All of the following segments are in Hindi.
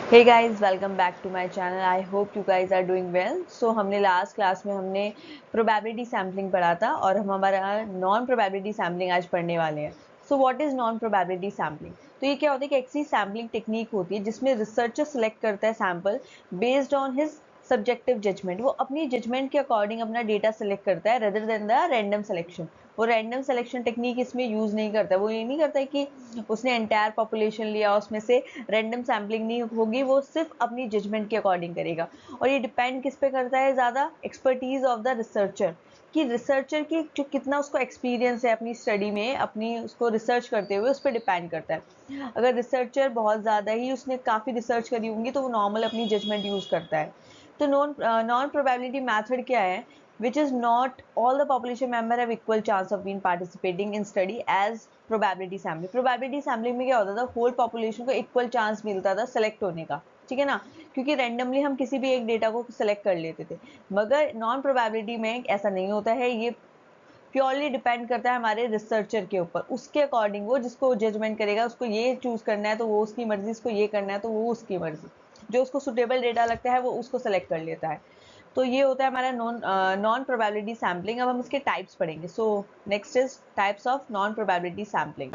Hey guys, welcome back to my channel. I hope you guys are doing well. So हमने लास्ट क्लास में हमने प्रोबेबिलिटी सैम्पलिंग पढ़ा था और हम हमारा नॉन प्रोबेबिलिटी सैम्पलिंग आज पढ़ने वाले हैं। So what is non probability sampling? तो ये क्या होता है कि ऐसी सैम्पलिंग टेक्निक होती है जिसमें रिसर्चर सेलेक्ट करता है sample based on his subjective judgement. वो अपनी जजमेंट के अकॉर्डिंग अपना डेटा सेलेक्ट करता है rather than the random selection. वो रैंडम सिलेक्शन टेक्निक इसमें यूज़ नहीं करता। वो ये नहीं करता है कि उसने एंटायर पॉपुलेशन लिया, उसमें से रैंडम सैम्पलिंग नहीं होगी, वो सिर्फ अपनी जजमेंट के अकॉर्डिंग करेगा। और ये डिपेंड किस पे करता है ज़्यादा? एक्सपर्टीज ऑफ द रिसर्चर, कि रिसर्चर की जो कितना उसको एक्सपीरियंस है अपनी स्टडी में, अपनी उसको रिसर्च करते हुए, उस पर डिपेंड करता है। अगर रिसर्चर बहुत ज़्यादा ही उसने काफ़ी रिसर्च करी होंगी तो वो नॉर्मल अपनी जजमेंट यूज़ करता है। तो नॉन प्रोबेबिलिटी मैथड क्या है? which is not all the population member have equal chance of being participating in study as probability sampling। probability sampling में क्या होता था? होल पॉपुलेशन को इक्वल चांस मिलता था सेलेक्ट होने का, ठीक है ना, क्योंकि रैंडमली हम किसी भी एक डेटा को सेलेक्ट कर लेते थे। मगर नॉन प्रोबेबिलिटी में ऐसा नहीं होता है। ये प्योरली डिपेंड करता है हमारे रिसर्चर के ऊपर। उसके अकॉर्डिंग वो जिसको जजमेंट करेगा, उसको ये चूज करना है तो वो उसकी मर्जी, उसको ये करना है तो वो उसकी मर्जी। जो उसको सुटेबल डेटा लगता है वो उसको सेलेक्ट कर लेता है। तो ये होता है हमारा नॉन प्रोबेबिलिटी सैम्पलिंग। अब हम इसके टाइप्स पढ़ेंगे। So next is types of non probability sampling.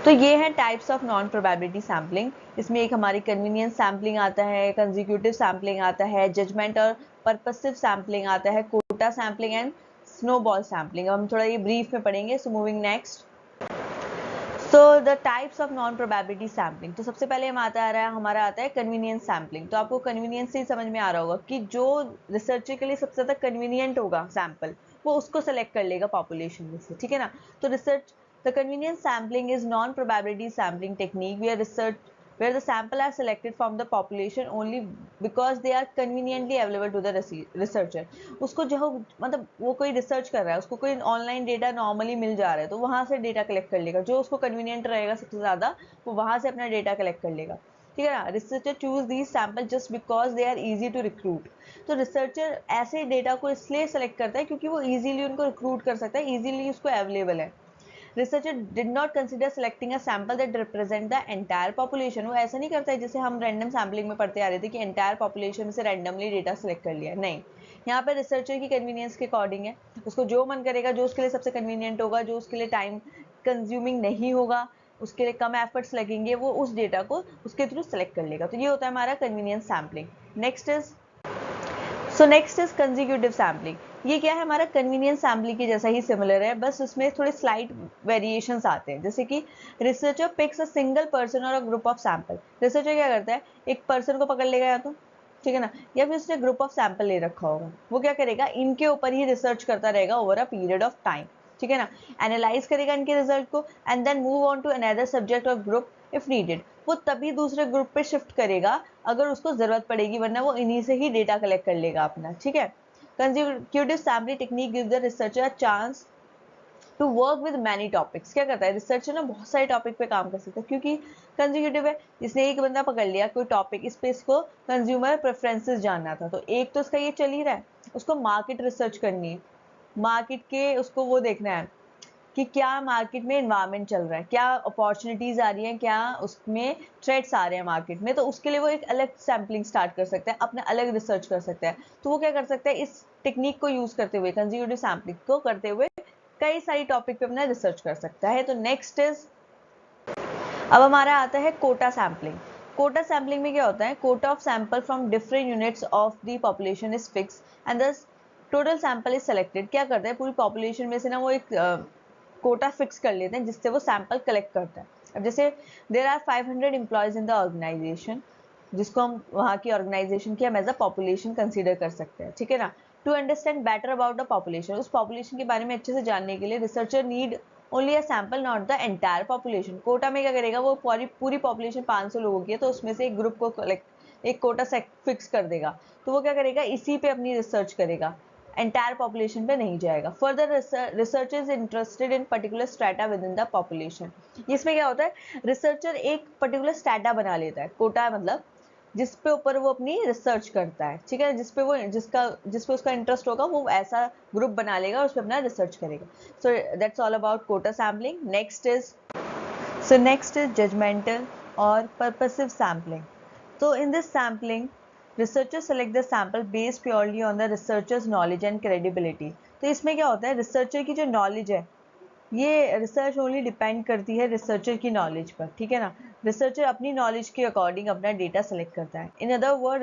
तो ये है types of non probability sampling. इसमें एक हमारी कन्वीनियंस सैम्पलिंग आता है, कंजिक्यूटिव सैम्पलिंग आता है, जजमेंट और पर्पसिव सैम्पलिंग आता है, quota sampling and snowball sampling. अब हम थोड़ा ये ब्रीफ में पढ़ेंगे। So moving next. So the types of non probability sampling. तो सबसे पहले हमारा आता है कन्वीनियंस सैम्पलिंग। तो आपको कन्वीनियंस से ही समझ में आ रहा होगा कि जो रिसर्चर के लिए सबसे ज़्यादा कन्वीनियंट होगा सैंपल, वो उसको सेलेक्ट कर लेगा पॉपुलेशन में से, ठीक है ना। तो research the convenience sampling is non probability sampling technique where the sample are selected from the population only because they are conveniently available to the researcher। उसको जो मतलब वो कोई रिसर्च कर रहा है, उसको कोई ऑनलाइन डेटा नॉर्मली मिल जा रहा है तो वहाँ से डेटा कलेक्ट कर लेगा, जो उसको कन्वीनियंट रहेगा सबसे ज़्यादा वो वहाँ से अपना डेटा कलेक्ट कर लेगा, ठीक है ना। Researcher choose these sample just because they are easy to recruit. तो रिसर्चर ऐसे डेटा को इसलिए सेलेक्ट करता है क्योंकि वो ईजिली उनको रिक्रूट कर सकता है, ईजिली उसको अवेलेबल है। Researcher did not consider selecting a sample that represent the entire population. वो ऐसा नहीं करता है जैसे हम रैंडम सैम्पलिंग में पढ़ते आ रहे थे कि एंटायर पॉपुलेशन से रैंडमली डेटा सेलेक्ट कर लिया। नहीं, यहाँ पर रिसर्चर की कन्वीनियंस के अकॉर्डिंग है। उसको जो मन करेगा, जो उसके लिए सबसे कन्वीनियंट होगा, जो उसके लिए टाइम कंज्यूमिंग नहीं होगा, उसके लिए कम एफर्ट्स लगेंगे, वो उस डेटा को उसके थ्रू सेलेक्ट कर लेगा। तो ये होता है हमारा convenience sampling. Next is consecutive sampling. ये क्या है? हमारा कन्वीनियंस सैम्पलिंग के जैसा ही सिमिलर है, बस उसमें थोड़े स्लाइट वेरिएशंस आते हैं। जैसे कि researcher picks a single person और a group of sample. Researcher क्या करता है? एक पर्सन को पकड़ लेगा या तो, ठीक है ना, या फिर उसने ग्रुप ऑफ सैंपल ले रखा होगा। वो क्या करेगा? इनके ऊपर ही रिसर्च करता रहेगा over a period of time, ठीक है ना। एनालाइज करेगा इनके रिजल्ट को and then move on to another subject और ग्रुप इफ नीडेड। वो तभी दूसरे ग्रुप पे शिफ्ट करेगा अगर उसको जरूरत पड़ेगी, वरना वो इन्हीं से ही डेटा कलेक्ट कर लेगा अपना, ठीक है। Consecutive sampling technique gives the researcher a chance to work with many topics. क्या करता है? रिसर्चर ना बहुत सारे टॉपिक पे काम कर सकता है क्योंकि कंसेक्यूटिव है। जिसने एक बंदा पकड़ लिया कोई टॉपिक, इस पे इसको कंज्यूमर प्रेफरेंसेस जानना था, तो एक तो उसका ये चल ही रहा है, उसको मार्केट रिसर्च करनी है। मार्केट के उसको वो देखना है कि क्या मार्केट में इन्वायरमेंट चल रहा है, क्या अपॉर्चुनिटीज आ रही हैं, क्या उसमें थ्रेट्स आ रहे हैं मार्केट में। तो उसके लिए वो एक अलग सैम्पलिंग स्टार्ट कर सकता है, अपना अलग रिसर्च कर सकता है। तो वो क्या कर सकता है? इस टेक्निक को यूज करते हुए, कंसेक्यूटिव सैम्पलिंग को करते हुए कई सारी टॉपिक पे अपना रिसर्च कर सकता है। तो नेक्स्ट इज, अब हमारा आता है कोटा सैम्पलिंग। कोटा सैम्पलिंग में क्या होता है? Kota of sample from different units of the population is fix and the total sample is selected. क्या करता है? पूरी पॉपुलेशन में से ना वो एक कोटा फिक्स कर लेते हैं जिससे वो सैंपल कलेक्ट करता है। अब जैसे there are 500 employees in the organisation, जिसको हम वहाँ की ऑर्गेनाइजेशन की हम एज अ पॉपुलेशन कंसीडर कर सकते हैं, ठीक है ना। To understand better about the population, उस पॉपुलेशन के बारे में अच्छे से जानने के लिए researcher need only a sample not the entire population. Quota में क्या करेगा? वो पूरी पॉपुलेशन 500 लोगों की है तो उसमें से एक ग्रुप को कलेक्ट, एक कोटा फिक्स कर देगा। तो वो क्या करेगा? इसी पे अपनी रिसर्च करेगा, एंटायर पॉपुलेशन पे नहीं जाएगा। Further research is interested in particular strata with in the population. इसमें क्या होता है? रिसर्चर एक पर्टिकुलर स्ट्रेटा बना लेता है, कोटा मतलब जिस पे ऊपर वो अपनी रिसर्च करता है, ठीक है, जिस पे उसका इंटरेस्ट होगा वो ऐसा ग्रुप बना लेगा और उस पर अपना रिसर्च करेगा। So that's all about quota sampling. Next is judgmental और purposive sampling. So in this sampling, researchers select the sample based purely on the researcher's knowledge and credibility. तो इसमें क्या होता है, रिसर्चर की जो नॉलेज है, ये रिसर्च ओनली डिपेंड करती है रिसर्चर की नॉलेज पर, ठीक है ना। रिसर्चर अपनी नॉलेज के अकॉर्डिंग अपना डेटा सेलेक्ट करता है। In other word,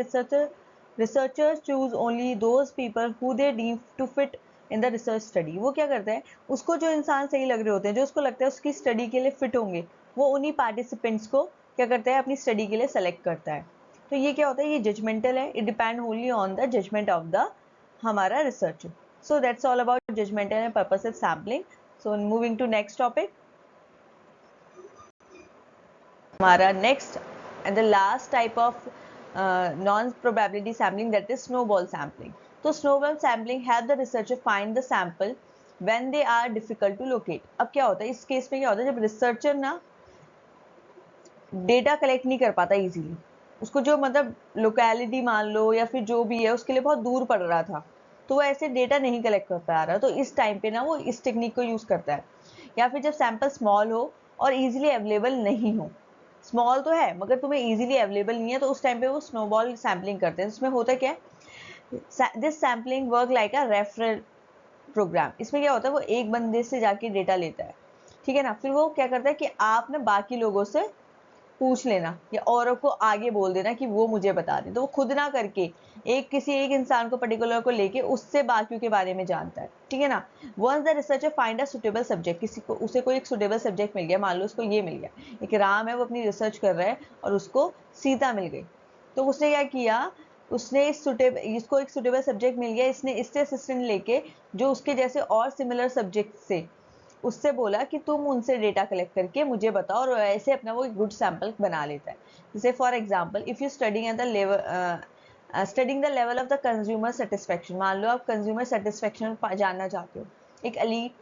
researchers choose only those people who they deem to fit in the research study. वो क्या करते हैं, उसको जो इंसान सही लग रहे होते हैं, जो उसको लगता है उसकी स्टडी के लिए फिट होंगे, वो उन्हीं पार्टिसिपेंट्स को क्या करता है, अपनी स्टडी के लिए सेलेक्ट करता है। तो ये क्या होता है, ये जजमेंटल है, it depend only on the judgment of the हमारा researcher. So that's all about judgmental and purposes sampling. So moving to next topic, हमारा next and the last type of non probability sampling, that is snowball sampling. तो snowball sampling help the researcher find the sample when they are difficult to locate. अब क्या होता है इस केस में, क्या होता है जब रिसर्चर ना डेटा कलेक्ट नहीं कर पाता इजीली, उसको जो मतलब लोकेलिटी मान लो या फिर जो भी है उसके लिए बहुत दूर पड़ रहा था, तो वो ऐसे डेटा नहीं कलेक्ट कर पा रहा, तो इस टाइम पे ना वो इस टेक्निक को यूज़ करता है। या फिर जब सैंपल स्मॉल हो और इजीली अवेलेबल नहीं हो, स्मॉल तो है मगर तुम्हें इजीली अवेलेबल नहीं है, तो उस टाइम पे वो स्नोबॉल सैम्पलिंग करते हैं। इसमें होता क्या है, this sampling work like a referral programme. इसमें क्या होता है, वो एक बंदे से जाके डेटा लेता है, ठीक है ना, फिर वो क्या करता है कि आप ना बाकी लोगों से पूछ लेना या औरों को आगे बोल देना कि वो मुझे बता दें, तो वो खुद ना करके किसी एक इंसान को पर्टिकुलर को लेके उससे बाकियों के बारे में जानता है, ठीक है ना। Once the researcher find a suitable subject, किसी को उसे कोई एक सुटेबल सब्जेक्ट मिल गया, मान लो उसको ये मिल गया, एक राम है वो अपनी रिसर्च कर रहा है और उसको सीता मिल गई, तो उसने क्या किया, उसने इसको एक सुटेबल सब्जेक्ट मिल गया, इसने इससे असिस्टेंट लेके जो उसके जैसे और सिमिलर सब्जेक्ट से उससे बोला कि तुम उनसे डेटा कलेक्ट करके मुझे बताओ, और ऐसे अपना वो एक गुड सैंपल बना लेता है। जैसे for example, if you studying the level of the consumer satisfaction, मान लो आप कंज्यूमर सेटिस्फेक्शन जानना चाहते हो एक एलीट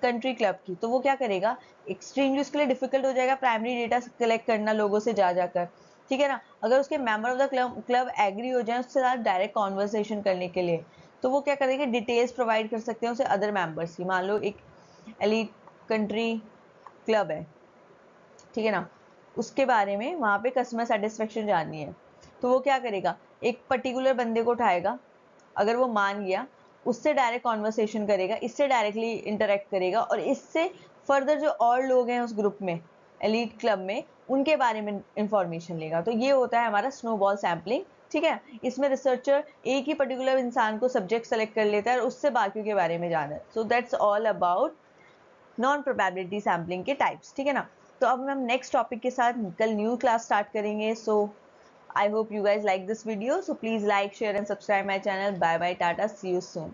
कंट्री क्लब की, तो वो क्या करेगा, एक्सट्रीमली उसके लिए डिफिकल्ट हो जाएगा प्राइमरी डेटा कलेक्ट करना लोगों से जा जाकर, ठीक है ना। अगर उसके member of the club agree हो जाए उससे साथ डायरेक्ट कॉन्वर्सेशन करने के लिए, तो वो क्या करेंगे, डिटेल्स प्रोवाइड कर सकते हैं उसे अदर मेंबर्स की। मान लो एक एलीट कंट्री क्लब है, ठीक है ना, उसके बारे में वहाँ पे कस्टमर सेटिस्फेक्शन जाननी है, तो वो क्या करेगा, एक पर्टिकुलर बंदे को उठाएगा, अगर वो मान गया उससे डायरेक्ट कॉन्वर्सेशन करेगा, इससे डायरेक्टली इंटरेक्ट करेगा, और इससे फर्दर जो और लोग हैं उस ग्रुप में एलीट क्लब में उनके बारे में इंफॉर्मेशन लेगा। तो ये होता है हमारा स्नोबॉल सैम्पलिंग, ठीक है। इसमें रिसर्चर एक ही पर्टिकुलर इंसान को सब्जेक्ट सेलेक्ट कर लेता है और उससे बाकियों के बारे में जाना है। सो that's all about non probability sampling के टाइप्स, ठीक है ना। तो अब हम नेक्स्ट टॉपिक के साथ कल न्यू क्लास स्टार्ट करेंगे। So I hope you guys like this video, so please like share and subscribe my channel. Bye bye, tata, see you soon.